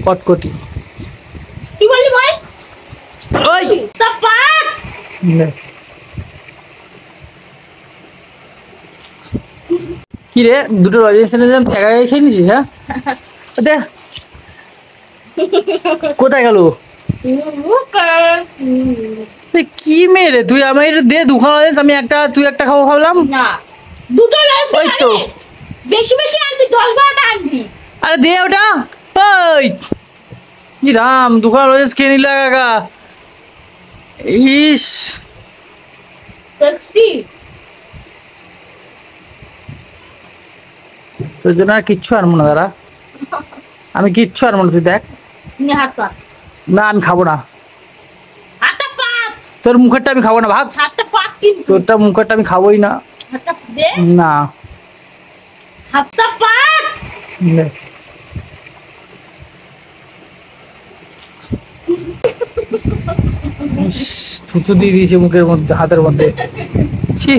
কটকটি। কি বললি ভাই? ওই তা পাক কি রে, দুটো লজেন্স এনে দিলাম, একা একা খেয়ে নিছিস? হ্যাঁ দে, কোথায় গেল? কি মেয়ে রে তুই, আমার এটা দে দুখানা লজেন্স, আমি একটা তুই একটা খাবো ভাবলাম। না, দুটো লজেন্স ওই তো। বেশি বেশি আনবি, 10-12টা আনবি। আরে দে ওটা। ওই কি রাম, দুখানা লজেন্স খেয়ে নিল একা। ইস, টেস্টি। তোর জন্য আর কিচ্ছু আনবো না দাঁড়া, আমি কিচ্ছু আনবো না, তুই দেখ। নে হাত পা, না আমি খাবো না, হাতটা পাক, তোর মুখেরটা আমি খাবো না, ভাগ। হাতটা পাক কিন্তু। তোরটা মুখেরটা আমি খাবোই না। হাতটা দে, না হাতটা পাক। নে। ইস, থুতু দিয়ে দিয়েছে মুখের মধ্যে, হাতের মধ্যে। ছি,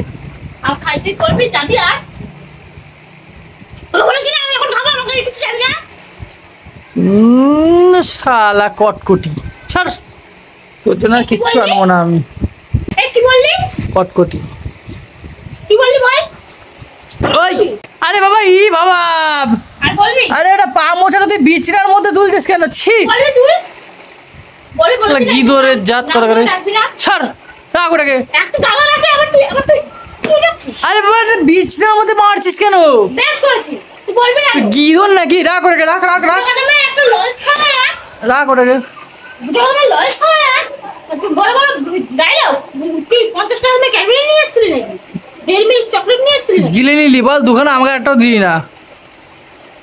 আর খাইতে করবি, যাবি আর? তোকে বলেছি না আমি এখন খাবো, আমাকে একটু চাবি না। শালা কটকটি, সর। তোর জন্য আর কিচ্ছু আনবো না আমি। এই কি বললি? কটকটি। কি বললি ভাই? ওই আরে বাবা, ই বাবা, আর বলবি? আরে এটা পা মোছাটা তুই বিছনার মধ্যে তুলছিস কেন? ছি, বলবি তুই? বলেছি না, গিদরের জাত না, করা করে। রাখবি না। সর, রাখ ওটাকে। একটু দাদা রাখে, আবার তুই কি রাখছিস? আরে বাবা, এটা বিছনার মধ্যে মারছিস কেন? বেশ করেছি, তুই বলবি না। গিদর নাকি? রাখ ওটাকে, রাখ রাখ রাখ দোকানে না একটা লস খাওয়া, রাখ ওটাকে। দোকানে লস খাওয়া, তুই বড় বড় ডায়লগ, তুই 50 টাকা দিয়ে ক্যাডবেরি নিয়ে এসেছিলি নাকি? ডেয়ারি মিল্ক চকলেট নিয়ে এসেছিলি নাকি? জিলে নিলি বল, দুখানা আমাকে একটাও দিলি না।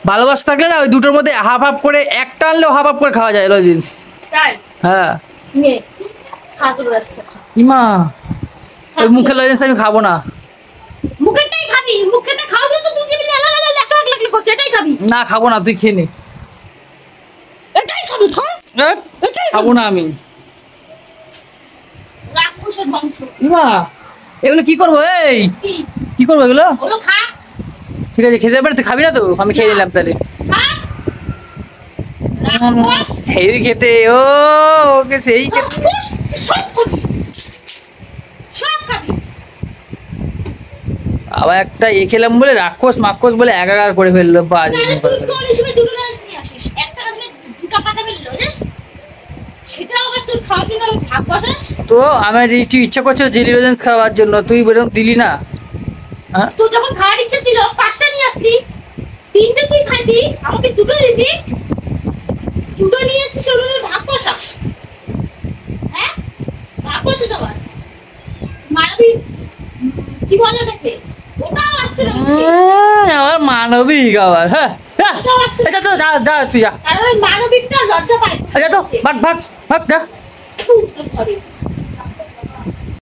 ভালোবাসা থাকলে না ওই দুটোর মধ্যে হাফ হাফ করে, একটা আনলেও হাফ হাফ করে খাওয়া যায় লজিন্স। তাই হ্যাঁ নে, খা তোর রাস্তা খা। ইমা, ওই মুখের লজেন্স আমি খাবো না। মুখেরটাই খাবি, মুখেরটা খাওয়া দিয়ে তো তুই জিবি লা লা লা লা লা করছে, এটাই খাবি। না খাবো না, তুই খেয়ে নে। এটাই খাবি, খা। এটাই খাবো না আমি। রাক্ষসের বংশ। ইমা, এগুলো কি করবো? এই কি? কি করবো এগুলো? ওগুলো খা, ঠিক আছে, খেতে পারে, তুই খাবি না তো? আমি খেয়ে নিলাম তাহলে। খা। রাক্ষস, হেরি খেতে, ও ওকে সেই খেতে। রাক্ষস, সব খাবি। সব খাবি। আবার একটা খেলাম বলে রাক্ষস মাক্ষস বলে একাকার করে ফেললো। বাজে তাহলে তুই কোন হিসেবে দুটো লজেন্স নিয়ে আসিস? একটা আনলে দুটো পাঠাবে লজেন্স, সেটা আবার তোর খাওয়ার জন্য আবার ভাগ বসাস। তো আমার একটু ইচ্ছা করছিল জেলি লজেন্স খাওয়ার জন্য, তুই বেরম দিলি না। হ্যাঁ, তোর যখন খাওয়ার ইচ্ছা ছিল 5টা নিয়ে আসতি, 3টে তুই খাইতি, আমাকে দুটো দিতি। দুটো নিয়ে এসেছিস, সেগুলো তুই ভাগ বসাস। হ্যাঁ, ভাগ বসাস আবার। মানবী কি বলে ওটাকে? ওটাও আসছে না মুখে। আমার মানবিক আবার। হ্যাঁ হ্যাঁ, ওটাও আসছে না। যা তো, যা যা তুই যা। কারণ ওই মানবিকটা লজ্জা পায়। যা তো, ভাগ ভাগ ভাগ যা। থু, তোর ঘরে।